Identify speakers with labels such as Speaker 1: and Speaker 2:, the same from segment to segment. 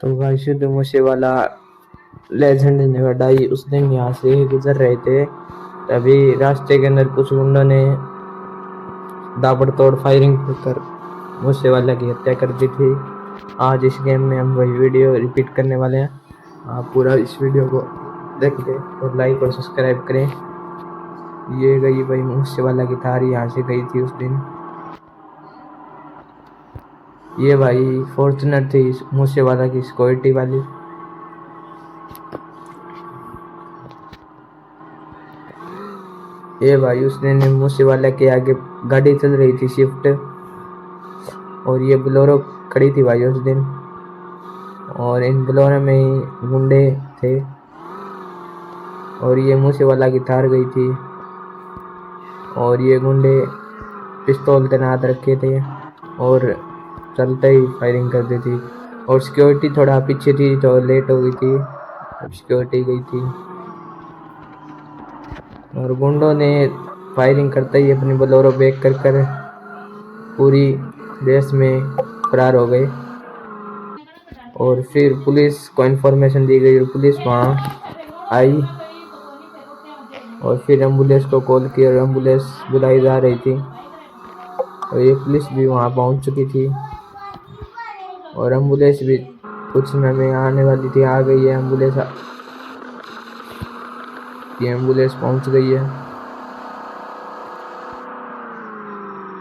Speaker 1: तो भाई सिद्धू मूसे वाला लेजेंड ने बढ़ाई उस दिन यहाँ से गुजर रहे थे, तभी रास्ते के अंदर कुछ गुंडों ने ताबड़तोड़ फायरिंग कर मूसे वाला की हत्या कर दी थी। आज इस गेम में हम वही वीडियो रिपीट करने वाले हैं। आप पूरा इस वीडियो को देख ले और लाइक और सब्सक्राइब करें। ये गई भाई मूसे वाला की थार यहाँ से गई थी उस दिन। ये भाई फॉर्च्यूनर थी मूसे वाला की सिक्योरिटी वाली। ये भाई उस दिन मूसे वाला के आगे गाड़ी चल रही थी शिफ्ट, और ये बोलेरो खड़ी थी भाई उस दिन, और इन बोलेरो में ही गुंडे थे, और ये मूसे वाला की थार गई थी, और ये गुंडे पिस्तौल तैनात रखे थे और चलते ही फायरिंग कर दी थी। और सिक्योरिटी थोड़ा पीछे थी तो लेट हो गई थी, अब सिक्योरिटी गई थी, और गुंडों ने फायरिंग करते ही अपनी बोलेरो बैक कर पूरी रेस में फरार हो गए। और फिर पुलिस को इन्फॉर्मेशन दी गई और पुलिस वहाँ आई, और फिर एम्बुलेंस को कॉल किया और एम्बुलेंस बुलाई जा रही थी, और ये पुलिस भी वहाँ पहुँच चुकी थी, और एम्बुलेंस भी कुछ समय में आने वाली थी। आ गई है एम्बुलेंस, ये एम्बुलेंस पहुँच गई है,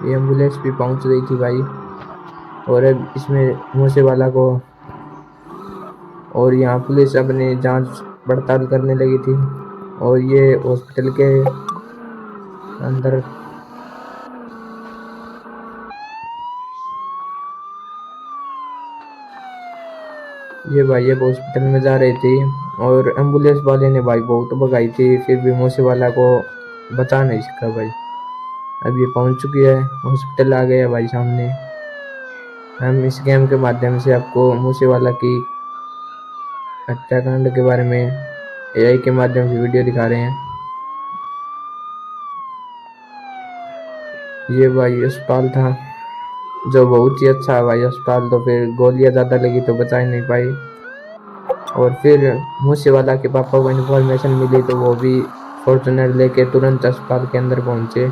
Speaker 1: ये एम्बुलेंस भी पहुँच गई थी भाई। और अब इसमें मूसे वाला को, और यहाँ पुलिस अपनी जांच पड़ताल करने लगी थी, और ये हॉस्पिटल के अंदर ये भाई एक हॉस्पिटल में जा रही थी, और एम्बुलेंस वाले ने भाई बहुत भगाई थी, फिर भी मूसे वाला को बचा नहीं सका भाई। अब ये पहुंच चुकी है, हॉस्पिटल आ गया भाई सामने। हम इस गेम के माध्यम से आपको मूसे वाला की हत्याकांड के बारे में एआई के माध्यम से वीडियो दिखा रहे हैं। ये भाई अस्पताल था, जो बहुत ही अच्छा है भाई अस्पताल, तो फिर गोलियां ज़्यादा लगी तो बचा ही नहीं पाई। और फिर मूसे वाला के पापा को इन्फॉर्मेशन मिली तो वो भी फॉर्चूनर लेके तुरंत अस्पताल के अंदर पहुंचे।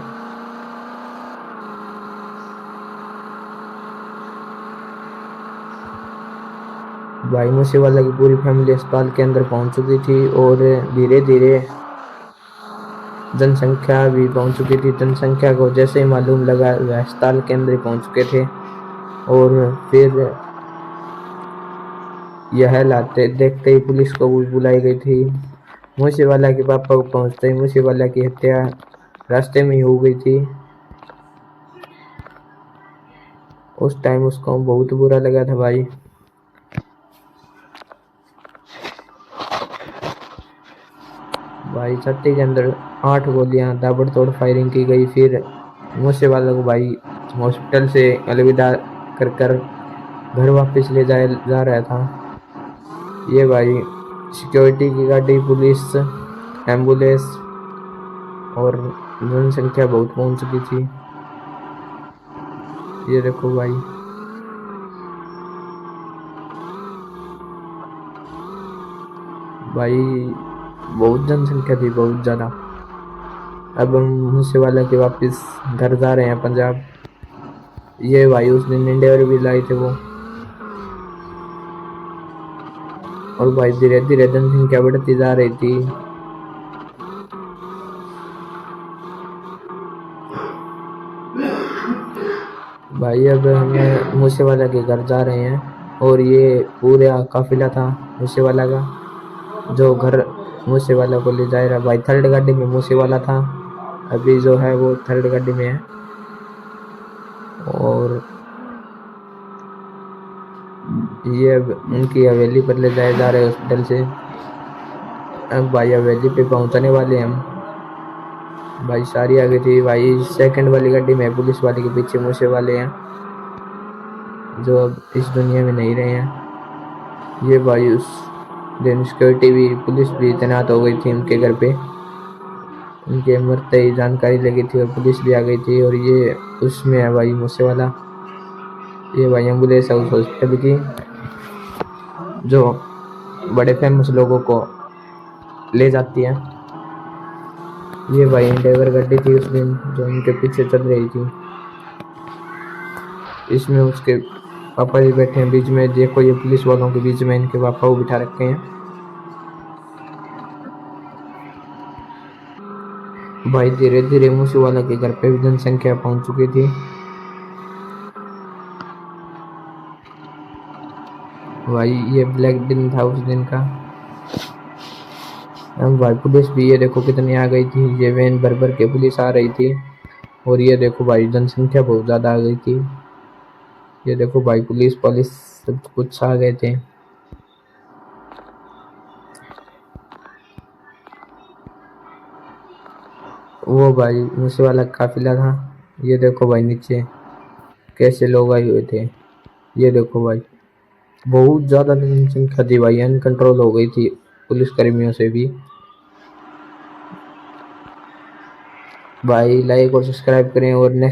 Speaker 1: भाई मूसे वाला की पूरी फैमिली अस्पताल के अंदर पहुंच चुकी थी, और धीरे धीरे जनसंख्या भी पहुंच चुकी थी। जनसंख्या को जैसे ही मालूम लगा वह अस्पताल के अंदर पहुंच चुके थे, और फिर यह हालात देखते ही पुलिस को भी बुलाई गई थी। मूसे वाला के पापा को पहुंचते ही मूसे वाला की हत्या रास्ते में ही हो गई थी। उस टाइम उसको बहुत बुरा लगा था भाई। भाई छत्ती के अंदर 8 गोलियां ताबड़तोड़ फायरिंग की गई। फिर मूसे वाला को भाई हॉस्पिटल से अलविदा कर घर वापस ले जा रहा था। ये भाई सिक्योरिटी की गाड़ी, पुलिस, एम्बुलेंस और जनसंख्या बहुत पहुंच चुकी थी। ये देखो भाई, बहुत जनसंख्या थी, बहुत ज़्यादा। अब हम मूसे वाला के वापस घर जा रहे हैं पंजाब। ये भाई उस दिन इंडिया भी लाए थे वो, और भाई धीरे धीरे जनसंख्या बढ़ती जा रही थी। भाई अब हम मूसे वाला के घर जा रहे हैं, और ये पूरा काफिला था मूसे वाला का, जो घर मूसे वाला को ले जा रहा। भाई थर्ड गाड़ी में मूसे वाला था, अभी जो है वो थर्ड गाड़ी में है, और ये अब उनकी हवेली पर ले जाए जा रहे हॉस्पिटल से। अब भाई हवेली पे पहुंचने वाले हम। भाई सारी आ गई थी भाई, सेकंड वाली गाड़ी में पुलिस वाले के पीछे मूसे वाले हैं, जो अब इस दुनिया में नहीं रहे हैं। ये भाई उस दिन सिक्योरिटी भी, पुलिस भी तैनात हो गई थी उनके घर पे, उनके मरते ही जानकारी लगी थी और पुलिस भी आ गई थी। और ये उसमें है भाई मूसे वाला। ये भाई एम्बुलेंस है उस हॉस्पिटल की। जो बड़े फेमस लोगों को ले जाती है। ये भाई एंडेवर गाड़ी थी उस दिन जो इनके पीछे चल रही थी। इसमें उसके पापा जी बैठे हैं बीच में, देखो ये पुलिस वालों के बीच में इनके पापा को बिठा रखे हैं। भाई धीरे धीरे मूसेवाला के घर पे भी जनसंख्या पहुंच चुकी थी। भाई ये ब्लैक दिन था उस दिन का। अब भाई पुलिस भी ये देखो कितनी आ गई थी, ये वैन भर भर के पुलिस आ रही थी। और ये देखो भाई जनसंख्या बहुत ज्यादा आ गई थी। ये देखो भाई पुलिस सब कुछ आ गए थे। वो भाई मूसेवाला का काफिला था। ये देखो भाई नीचे कैसे लोग आए हुए थे। ये देखो भाई बहुत ज्यादा जनसंख्या थी भाई, अनकंट्रोल हो गई थी पुलिस कर्मियों से भी। भाई लाइक और सब्सक्राइब करें और नेक्स्ट